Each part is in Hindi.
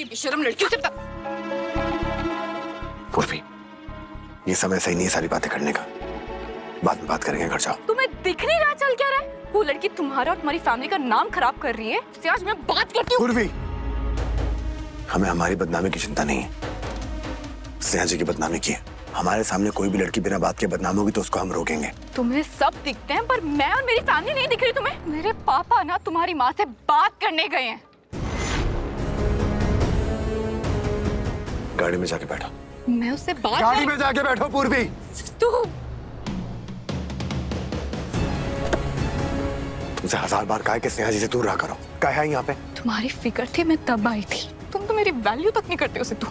ऐसी बेशर्म लड़कियों से पूर्वी, ये समय सही नहीं है सारी बातें करने का। बाद में बात करेंगे, घर जाओ। तुम्हें दिख नहीं रहा चल क्या रहा है? वो लड़की तुम्हारा और तुम्हारी फैमिली का नाम खराब कर रही है। उससे आज मैं बात करती हूँ। पूर्वी, हमें हमारी बदनामी की चिंता नहीं है, स्नेहा जी की बदनामी की है। हमारे सामने कोई भी लड़की बिना बात के बदनाम होगी तो उसको हम रोकेंगे। तुम्हें सब दिखते हैं पर मैं और मेरी फैमिली नहीं दिख रही तुम्हें। मेरे पापा ना तुम्हारी माँ से बात करने गए हैं। गाड़ी में जाके बैठो। मैं उससे बात गाड़ी में जाके बैठो पूर्वी। तू तुमसे 1000 बार कहा है कि स्नेहा जी से दूर रहा करो। क्या है यहाँ पे? तुम्हारी फिक्र थी, मैं तब आई थी। तुम तो मेरी वैल्यू तक नहीं करते हो सिद्धू।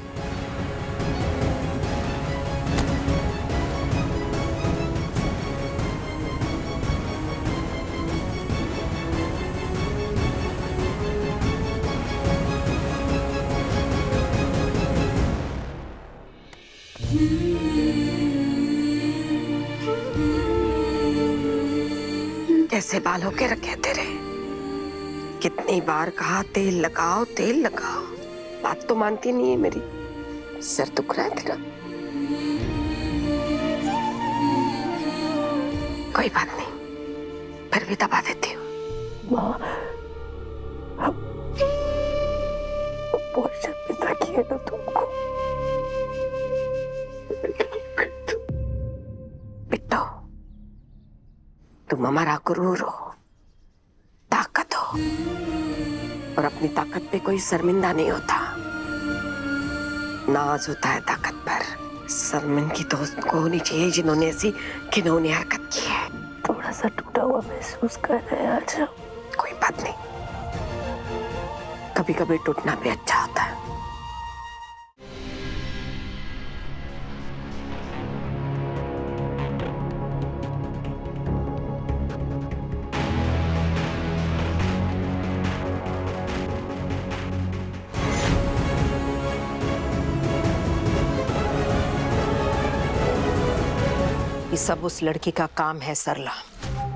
कैसे बाल होके रखे तेरे? कितनी बार कहा तेल लगाओ तेल लगाओ, बात तो मानती नहीं है मेरी। सर दुख रहा है तेरा? कोई बात नहीं, फिर भी दबा देती हूँ। माँ, बहुत शर्मिंदा किया ना तुमको। बिट्टो, तुम हमारा गुरूर हो, ताकत हो, और अपनी ताकत पे कोई शर्मिंदा नहीं होता। नाज होता है ताकत पर। शर्मिंदगी तो उसको होनी चाहिए जिन्होंने ऐसी घिनौनी हरकत की है। थोड़ा सा टूटा हुआ महसूस कर रहे हैं आज। कोई बात नहीं, कभी कभी टूटना भी अच्छा होता है। ये सब उस लड़की का काम है सरला,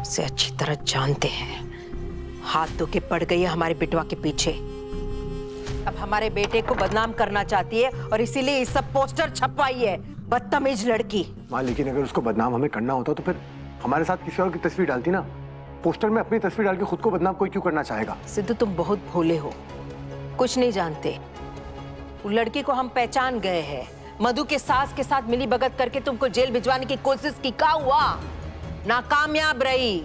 उसे अच्छी तरह जानते हैं। हाथ धो के पड़ गई है हमारे बेटवा के पीछे। अब हमारे बेटे को बदनाम करना चाहती है और इसीलिए ये सब पोस्टर छपवाई है। बदतमीज लड़की। माँ, लेकिन अगर उसको बदनाम हमें करना होता तो फिर हमारे साथ किसी और की तस्वीर डालती ना। पोस्टर में अपनी तस्वीर डाल के खुद को बदनाम कोई क्यों करना चाहेगा? सिद्धू, तुम बहुत भोले हो, कुछ नहीं जानते। वो लड़की को हम पहचान गए हैं। मधु के सास के साथ मिली भगत करके तुमको जेल भिजवाने की कोशिश की, क्या हुआ? नाकामयाब रही।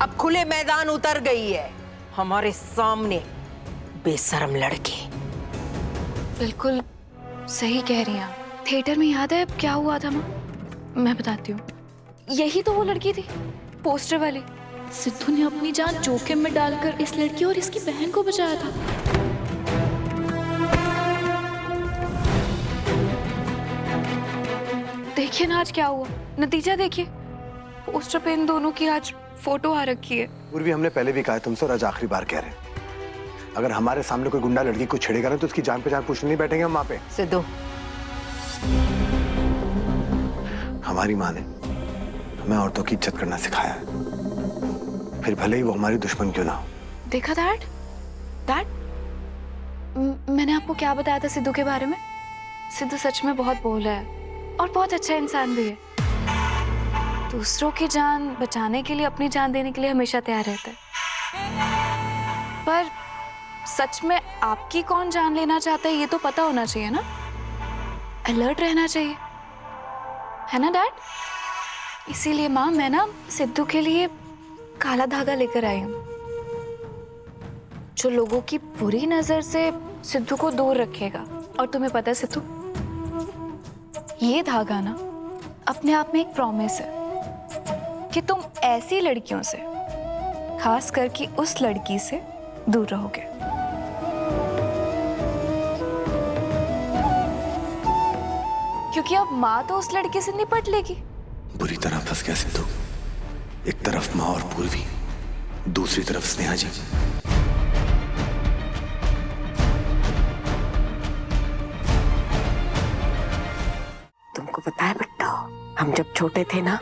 अब खुले मैदान उतर गई है हमारे सामने, बेशर्म लड़की। बिल्कुल सही कह रही हैं। थिएटर में याद है क्या हुआ था माँ? मैं बताती हूँ। यही तो वो लड़की थी, पोस्टर वाली। सिद्धू ने अपनी जान जोखिम में डालकर इस लड़की और इसकी बहन को बचाया था। देखिए ना आज क्या हुआ, नतीजा देखिए। पोस्टर पे इन दोनों की आज फोटो आ रखी है। पूर्वी, हमने पहले भी कहा है तुमसे और आज आखिरी बार कह रहे हैं, अगर हमारे सामने कोई गुंडा लड़की को छेड़ेगा ना तो उसकी जान पे जान पूछने नहीं बैठेंगे हम वहां पे। सिद्धू, हमारी माँ ने हमें औरतों की इज्जत करना सिखाया है, फिर भले ही वो हमारी दुश्मन क्यों ना हो। देखा डैड, मैंने आपको क्या बताया था सिद्धू के बारे में? सिद्धू सच में बहुत भोला है और बहुत अच्छा इंसान भी है। दूसरों की जान बचाने के लिए, अपनी जान देने के लिए हमेशा तैयार रहता है। पर सच में आपकी कौन जान लेना चाहता है ये तो पता होना चाहिए ना। अलर्ट रहना चाहिए, है ना डैड? इसीलिए माँ, मैं ना सिद्धू के लिए काला धागा लेकर आई हूँ, जो लोगों की बुरी नजर से सिद्धू को दूर रखेगा। और तुम्हें पता है सिद्धू, ये धागा ना अपने आप में एक प्रॉमिस है कि तुम ऐसी लड़कियों से, खास करके उस लड़की से दूर रहोगे। क्योंकि अब माँ तो उस लड़की से निपट लेगी। बुरी तरह फंस गया सिद्धू। एक तरफ माँ और पूर्वी, दूसरी तरफ स्नेहा जी। तुमको पता है बेटा, हम जब छोटे थे ना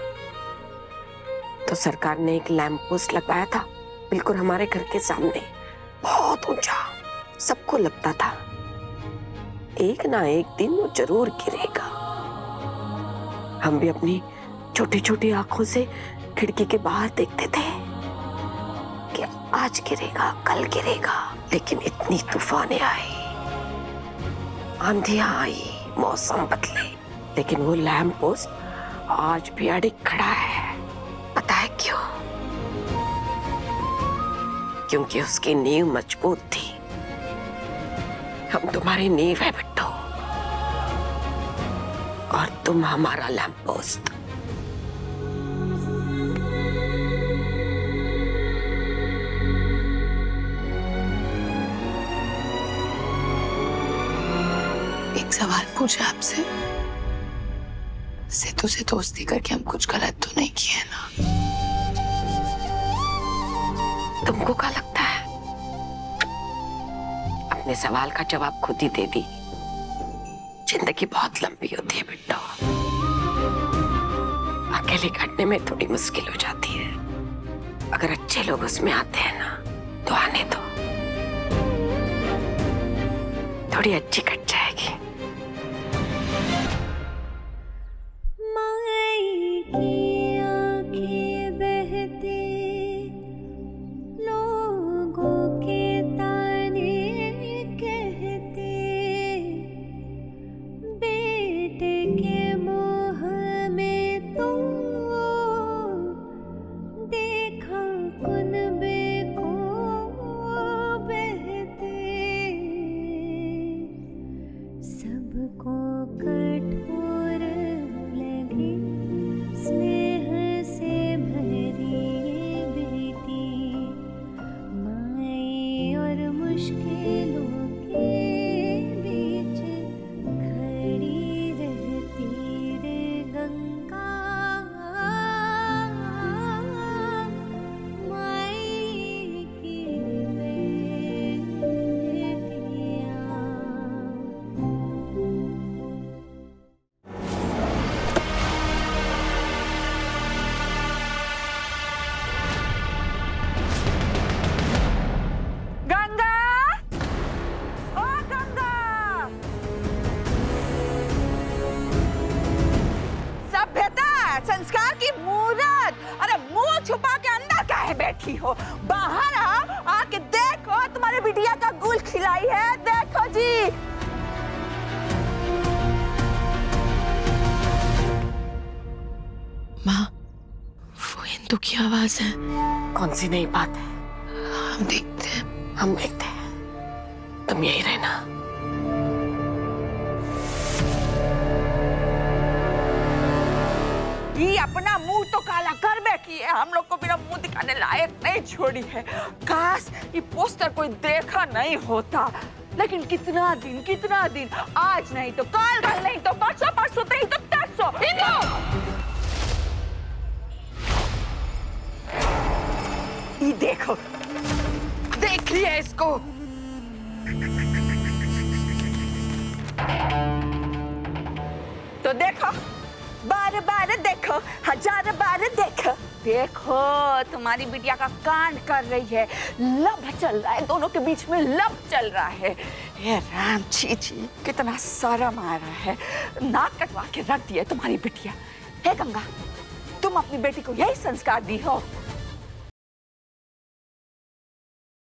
तो सरकार ने एक लैंप पोस्ट लगवाया था बिल्कुल हमारे घर के सामने, बहुत ऊंचा। सबको लगता था एक ना एक दिन वो जरूर गिरेगा। हम भी अपनी छोटी छोटी आंखों से खिड़की के बाहर देखते थे कि आज गिरेगा, कल गिरेगा। लेकिन इतनी तूफानें आई, आंधियां आई, मौसम बदले, लेकिन वो लैंप पोस्ट आज भी अड़िग खड़ा है। पता है क्यों? क्योंकि उसकी नींव मजबूत थी। हम तुम्हारी नींव है बिट्टू, और तुम हमारा लैंप पोस्ट। एक सवाल पूछा आपसे, सिद्धू से दोस्ती करके हम कुछ गलत तो नहीं किए ना? तुमको क्या लगता है? अपने सवाल का जवाब खुद ही दे दी। जिंदगी बहुत लंबी होती है बिट्टू, अकेले काटने में थोड़ी मुश्किल हो जाती है। अगर अच्छे लोग उसमें आते हैं ना तो आने दो, थोड़ी अच्छी कट जाएगी। संस्कार की मूरत, अरे मुंह छुपा के अंदर काहे बैठी हो? बाहर आ, आके देखो तुम्हारे बिटिया का गुल खिलाई है, देखो जी। माँ, वो हिंदू की आवाज है। कौन सी नई बात है? हम देखते हैं। हम देखते हैं, तुम यही रहना। ये अपना मुंह तो काला कर बैठी है, हम लोग को मेरा मुंह दिखाने लायक नहीं छोड़ी है। काश ये पोस्टर कोई देखा नहीं होता। लेकिन कितना दिन, आज नहीं तो कल नहीं तो परसों नहीं तो तरसों। ये देखो, देख लिया इसको। तो देखो, बार देखो, हजार बार देखो। देखो तुम्हारी बिटिया का कांड कर रही है, लब चल रहा है, दोनों के बीच में लब चल रहा है। ये राम छी, कितना शर्म आ रहा है। नाक कटवा के रख दिया तुम्हारी बिटिया। हे गंगा, तुम अपनी बेटी को यही संस्कार दी हो?